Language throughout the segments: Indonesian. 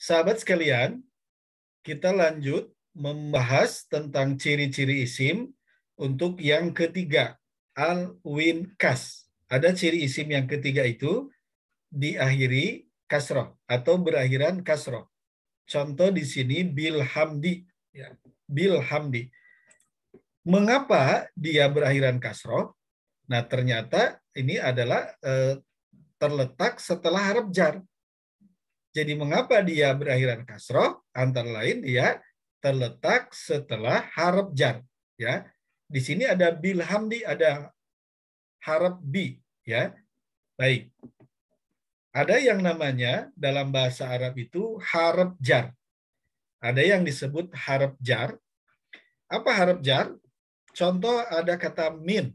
Sahabat sekalian, kita lanjut membahas tentang ciri-ciri isim untuk yang ketiga, al-winkas. Ada ciri isim yang ketiga itu diakhiri kasroh atau berakhiran kasroh. Contoh di sini bilhamdi. Ya, bilhamdi. Mengapa dia berakhiran kasroh? Nah, ternyata ini adalah terletak setelah haraf jar. Jadi mengapa dia berakhiran kasroh? Antara lain dia terletak setelah haraf jar. Ya, di sini ada bilhamdi, ada haraf bi. Ya, baik. Ada yang namanya dalam bahasa Arab itu haraf jar. Ada yang disebut haraf jar. Apa haraf jar? Contoh ada kata min.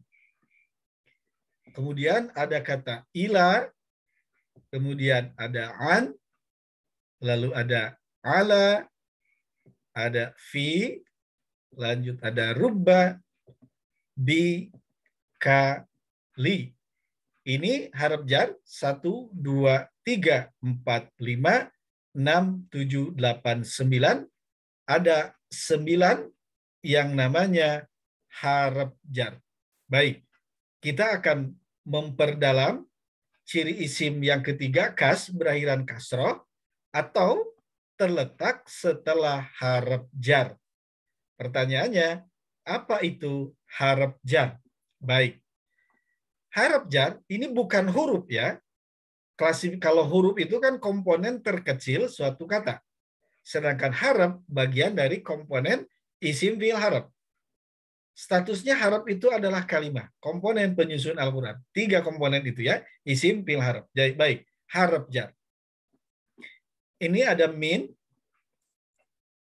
Kemudian ada kata ila. Kemudian ada an. Lalu ada ala. Ada fi. Lanjut ada rubba. Bi. Ka. Li. Ini haraf jar 1, 2, 3, 4, 5, 6, 7, 8, 9. Ada 9 yang namanya haraf jar. Baik, kita akan memperdalam ciri isim yang ketiga, kas berakhiran kasroh atau terletak setelah haraf jar. Pertanyaannya, apa itu haraf jar? Baik. Haraf jar ini bukan huruf ya. Kalau huruf itu kan komponen terkecil suatu kata. Sedangkan haraf bagian dari komponen isim fi'il haraf. Statusnya haraf itu adalah kalimat, komponen penyusun Al-Quran. 3 komponen itu ya, isim fi'il haraf. Jadi baik, haraf jar. Ini ada min.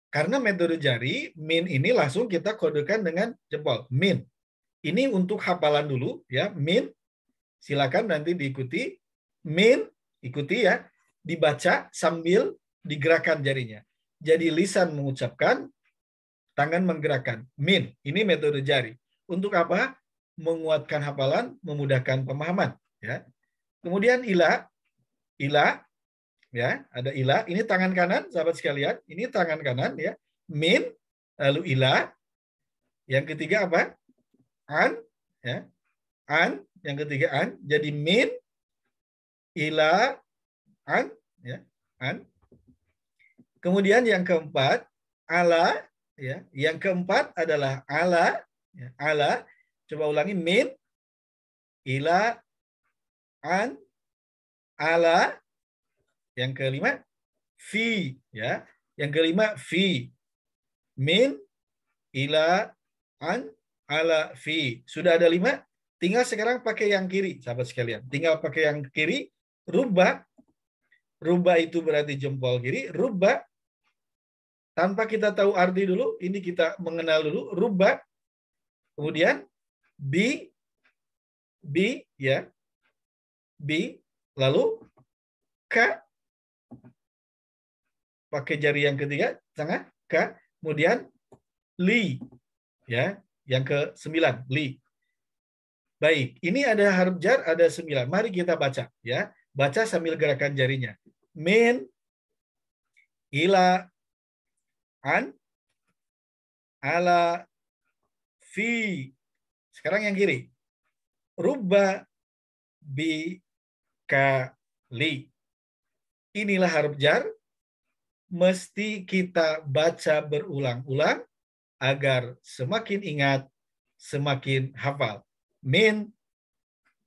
Karena metode jari, min ini langsung kita kodekan dengan jempol. Min. Ini untuk hafalan dulu ya, min. Silakan nanti diikuti. Min, ikuti ya. Dibaca sambil digerakkan jarinya. Jadi lisan mengucapkan, tangan menggerakkan. Min, ini metode jari. Untuk apa? Menguatkan hafalan, memudahkan pemahaman. Ya. Kemudian ila, ya, ada ila. Ini tangan kanan, sahabat sekalian. Ini tangan kanan ya. Min, lalu ila. Yang ketiga apa? An, ya. An, yang ketiga an. Jadi min, ila, an, ya, an. Kemudian yang keempat ala, ya. Yang keempat adalah ala, ya, ala. Coba ulangi min, ila, an, ala. Yang kelima fi, ya. Yang kelima fi, min, ila, an, ala, fi. Sudah ada 5. Tinggal sekarang pakai yang kiri, sahabat sekalian. Tinggal pakai yang kiri, rubba. Rubba itu berarti jempol kiri. Rubba. Tanpa kita tahu arti dulu, ini kita mengenal dulu. Rubba. Kemudian bi, ya. Bi. Lalu ka. Pakai jari yang ketiga, tengah. Ka. Kemudian li. Ya. Yang ke-9, li. Baik, ini ada haruf jar, ada 9. Mari kita baca, ya. Baca sambil gerakan jarinya. Min, ila, an, ala, fi. Sekarang yang kiri. Rubba, bi, ka, li. Inilah haruf jar. Mesti kita baca berulang-ulang agar semakin ingat, semakin hafal. Min,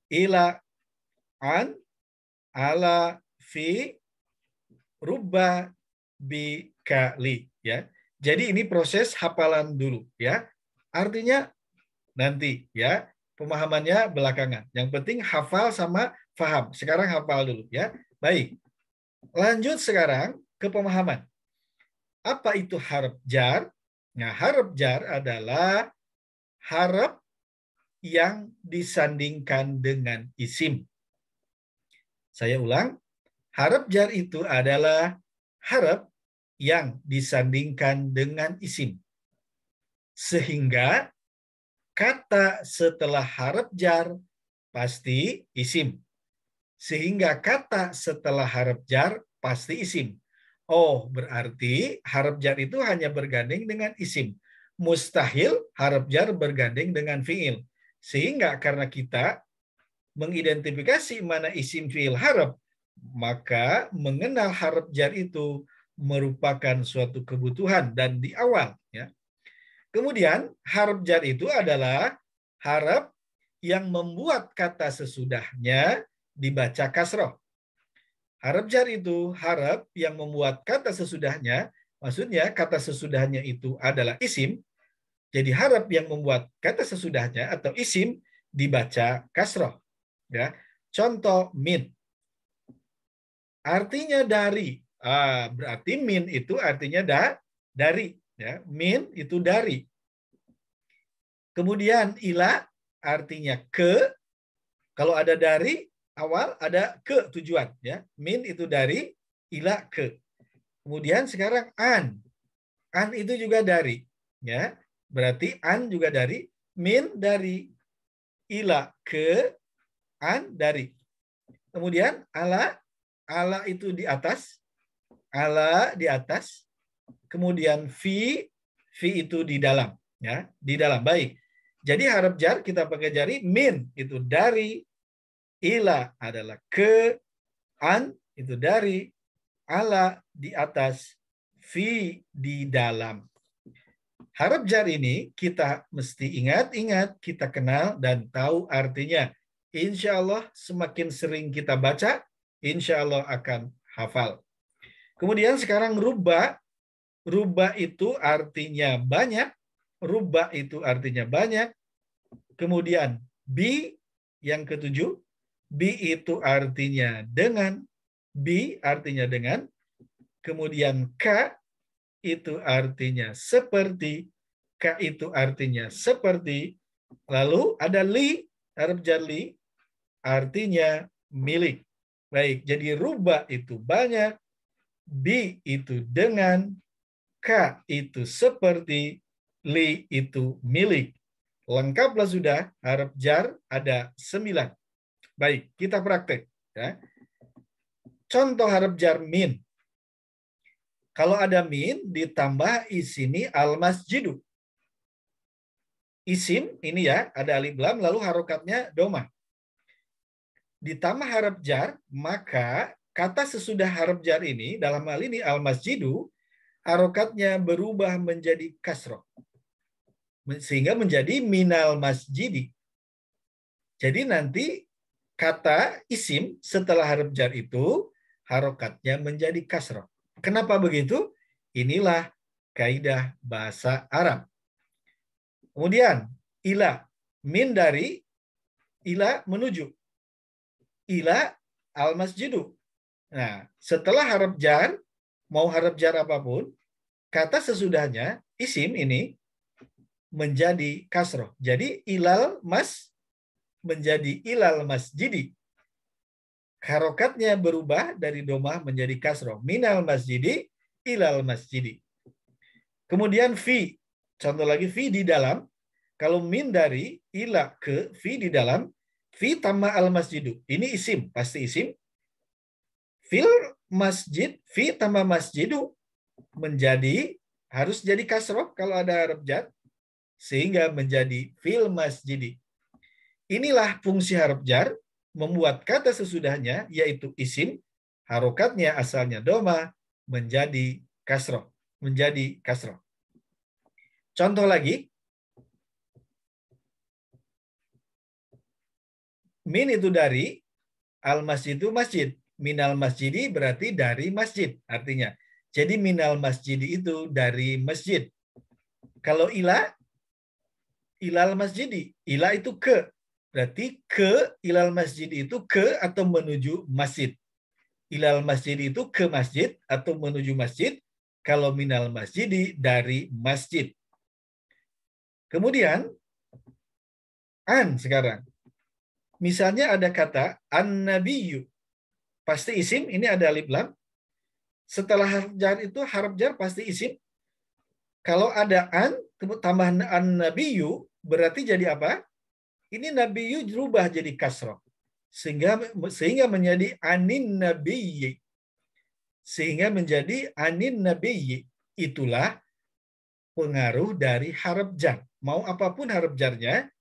ila, an, ala, fi, rubba, bi, ka, li. Ya. Jadi ini proses hafalan dulu. Ya. Artinya nanti ya, pemahamannya belakangan. Yang penting hafal sama faham. Sekarang hafal dulu. Ya. Baik. Lanjut sekarang ke pemahaman. Apa itu harf jar? Nah, harf jar adalah harf yang disandingkan dengan isim. Saya ulang, harf jar itu adalah harf yang disandingkan dengan isim. Sehingga kata setelah harf jar pasti isim. Sehingga kata setelah harf jar pasti isim. Oh, berarti harf jar itu hanya bergandeng dengan isim. Mustahil harf jar bergandeng dengan fiil. Sehingga karena kita mengidentifikasi mana isim fiil harf, maka mengenal harf jar itu merupakan suatu kebutuhan dan di awal. Ya. Kemudian harf jar itu adalah harf yang membuat kata sesudahnya dibaca kasroh. Harf jar itu harf yang membuat kata sesudahnya, maksudnya kata sesudahnya itu adalah isim, jadi harf yang membuat kata sesudahnya atau isim dibaca kasroh. Ya. Contoh min. Artinya dari. Berarti min itu artinya dari. Ya. Min itu dari. Kemudian ila artinya ke. Kalau ada dari, awal ada ke tujuan. Ya. Min itu dari, ila ke. Kemudian sekarang an. An itu juga dari. Ya. Berarti an juga dari. Min dari. Ila ke. An dari. Kemudian ala. Ala itu di atas. Ala di atas. Kemudian fi. Fi itu di dalam. Ya, di dalam. Baik. Jadi harf jar kita pakai jari. Min itu dari. Ila adalah ke. An itu dari. Ala di atas. Fi di dalam. Harf jar ini kita mesti ingat-ingat, kita kenal dan tahu artinya. Insya Allah semakin sering kita baca, insya Allah akan hafal. Kemudian sekarang rubba. Rubba itu artinya banyak. Rubba itu artinya banyak. Kemudian bi yang ketujuh. Bi itu artinya dengan. Bi artinya dengan. Kemudian ka itu artinya seperti. Ka itu artinya seperti. Lalu ada li, harf jar li, artinya milik. Baik, jadi rubba itu banyak, bi itu dengan, ka itu seperti, li itu milik. Lengkaplah sudah, harf jar ada 9. Baik, kita praktek. Ya. Contoh harf jar min. Kalau ada min ditambah isini al-masjidu. Isim ini ya, ada alif lam lalu harokatnya domah. Ditambah harf jar, maka kata sesudah harf jar ini dalam hal ini al-masjidu harokatnya berubah menjadi kasroh. Sehingga menjadi minal masjidi. Jadi nanti kata isim setelah harf jar itu harokatnya menjadi kasroh. Kenapa begitu? Inilah kaidah bahasa Arab. Kemudian ila, min dari, ila menuju. Ila al-masjidu. Nah, setelah harf jar, mau harf jar apapun, kata sesudahnya, isim ini menjadi kasroh. Jadi ilal mas menjadi ilal masjidi. Harokatnya berubah dari domah menjadi kasroh. Minal masjidi ilal masjidi. Kemudian fi. Contoh lagi fi di dalam. Kalau min dari ila ke fi di dalam. Fi tambah al masjidu. Ini isim. Pasti isim. Fil masjid. Fi tambah masjidu. Menjadi. Harus jadi kasroh kalau ada harf jar. Sehingga menjadi fil masjidi. Inilah fungsi harf jar. Membuat kata sesudahnya, yaitu isim, harokatnya asalnya doma, menjadi kasroh. Menjadi kasroh. Contoh lagi. Min itu dari, al-masjid itu masjid. Minal masjidi berarti dari masjid. Artinya. Jadi minal masjidi itu dari masjid. Kalau ila, ilal masjidi. Ila itu ke. Berarti ke ilal masjid itu ke atau menuju masjid. Ilal masjid itu ke masjid atau menuju masjid. Kalau minal masjidi dari masjid. Kemudian an sekarang. Misalnya ada kata an-nabiyyu. Pasti isim, ini ada alif lam. Setelah harf jar itu harf jar pasti isim. Kalau ada an tambah an-nabiyyu berarti jadi apa? Ini nabiyyu berubah jadi kasroh. Sehingga menjadi anin nabiyyi. sehingga menjadi anin nabiyyi. Itulah pengaruh dari harf jar. Mau apapun harf jarnya,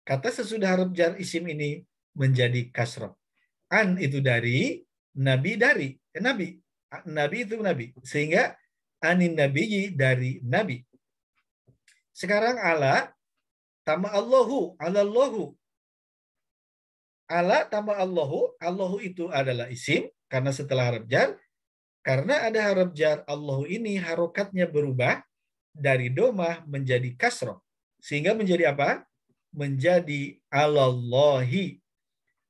kata sesudah harf jar isim ini menjadi kasroh. An itu dari, nabi dari, nabi. Nabi itu nabi. Sehingga anin nabiyyi dari nabi. Sekarang ala, tambah Allahu, alallahu. Ala tambah Allahu, Allahu itu adalah isim, karena setelah harf jar, karena ada harf jar, Allahu ini harokatnya berubah dari domah menjadi kasroh. Sehingga menjadi apa? Menjadi alallahi.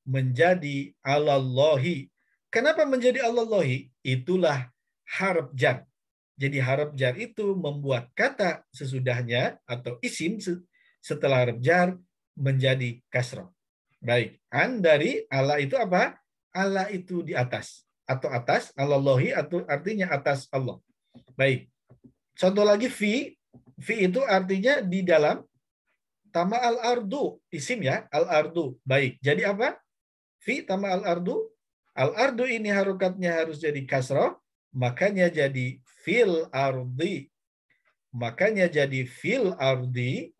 Menjadi alallahi. Kenapa menjadi alallahi? Itulah harf jar. Jadi harf jar itu membuat kata sesudahnya atau isim setelah harf jar menjadi kasroh. Baik, an dari ala itu apa? Ala itu di atas atau atas, alallahi atau artinya atas Allah. Baik. Contoh lagi fi itu artinya di dalam. Tama al-ardu, isim ya, al-ardu. Baik, jadi apa? Fi tama al-ardu. Al-ardu ini harokatnya harus jadi kasroh, makanya jadi fil ardi. Makanya jadi fil ardi.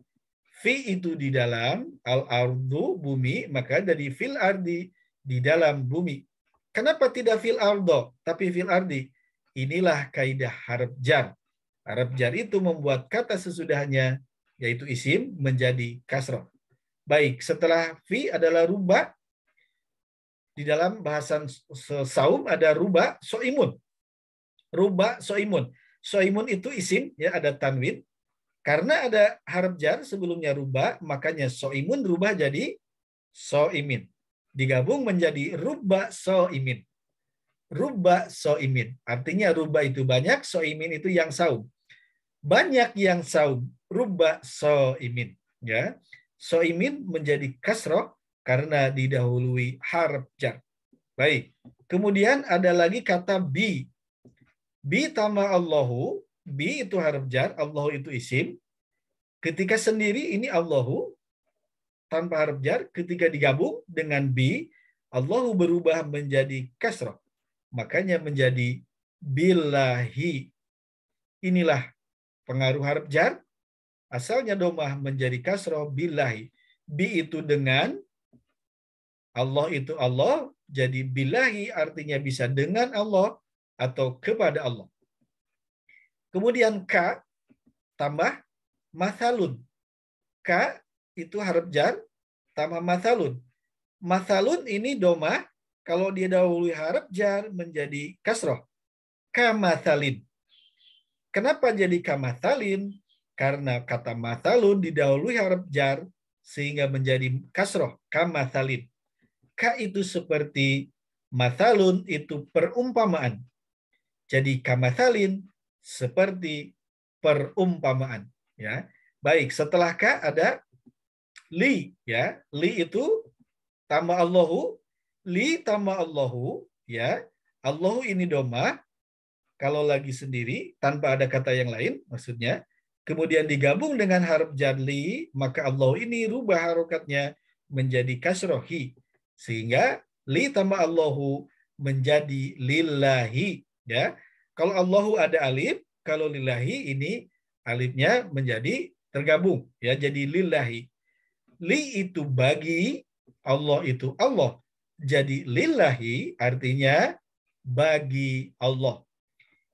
Fi itu di dalam, al-ardu bumi, maka jadi fil ardi di dalam bumi. Kenapa tidak fil ardo, tapi fil ardi? Inilah kaidah harf jar. Harf jar itu membuat kata sesudahnya, yaitu isim, menjadi kasroh. Baik, setelah fi adalah ruba. Di dalam bahasan saum ada ruba soimun. Ruba soimun. Soimun itu isim, ya ada tanwin. Karena ada harf jar sebelumnya ruba, makanya soimun rubah jadi soimin. Digabung menjadi ruba soimin. Ruba soimin. Artinya ruba itu banyak, soimin itu yang saum. Banyak yang saum, ruba soimin. Ya, soimin menjadi kasroh karena didahului harf jar. Baik. Kemudian ada lagi kata bi. Bi tambah Allahu. Bi itu harf jar, Allahu itu isim. Ketika sendiri ini Allahu tanpa harf jar, ketika digabung dengan bi, Allahu berubah menjadi kasroh. Makanya menjadi billahi. Inilah pengaruh harf jar. Asalnya domah menjadi kasroh billahi. Bi itu dengan, Allah itu Allah, jadi billahi artinya bisa dengan Allah atau kepada Allah. Kemudian ka tambah mathalun. Ka itu harf jar tambah mathalun. Mathalun ini domah, kalau dia dahului harf jar menjadi kasroh. Kamathalin. Kenapa jadi kamathalin? Karena kata mathalun didahului harf jar sehingga menjadi kasroh. Kamathalin. Ka itu seperti, mathalun itu perumpamaan. Jadi kamathalin seperti perumpamaan. Ya, baik. Setelah ka ada li. Ya, li itu tambah Allahu. Li tambah Allahu. Ya, Allahu ini domah. Kalau lagi sendiri tanpa ada kata yang lain, maksudnya. Kemudian digabung dengan harf jar li, maka Allah ini rubah harokatnya menjadi kasrohi. Sehingga li tambah Allahu menjadi lillahi. Ya, kalau Allahu ada alif, kalau lillahi ini alifnya menjadi tergabung. Ya, jadi lillahi. Li itu bagi, Allah itu Allah. Jadi lillahi artinya bagi Allah.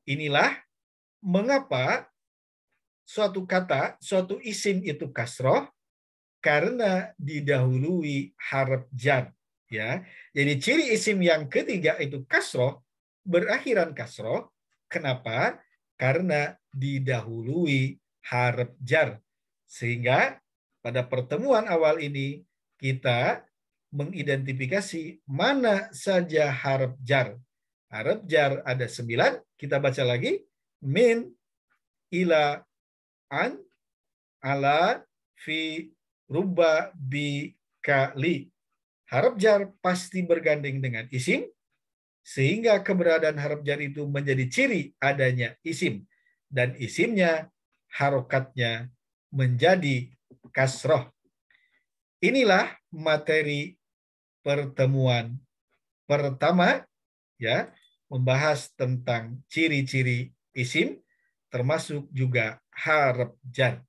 Inilah mengapa suatu kata, suatu isim itu kasroh karena didahului harf jar. Ya, jadi ciri isim yang ketiga itu kasroh, berakhiran kasroh. Kenapa? Karena didahului harf jar. Sehingga pada pertemuan awal ini kita mengidentifikasi mana saja harf jar. Harf jar ada 9. Kita baca lagi. Min, ila, an, ala, fi, ruba, bi, ka, li. Harf jar pasti bergandeng dengan isim, sehingga keberadaan harf jar itu menjadi ciri adanya isim. Dan isimnya, harokatnya menjadi kasroh. Inilah materi pertemuan pertama, ya, membahas tentang ciri-ciri isim, termasuk juga harf jar.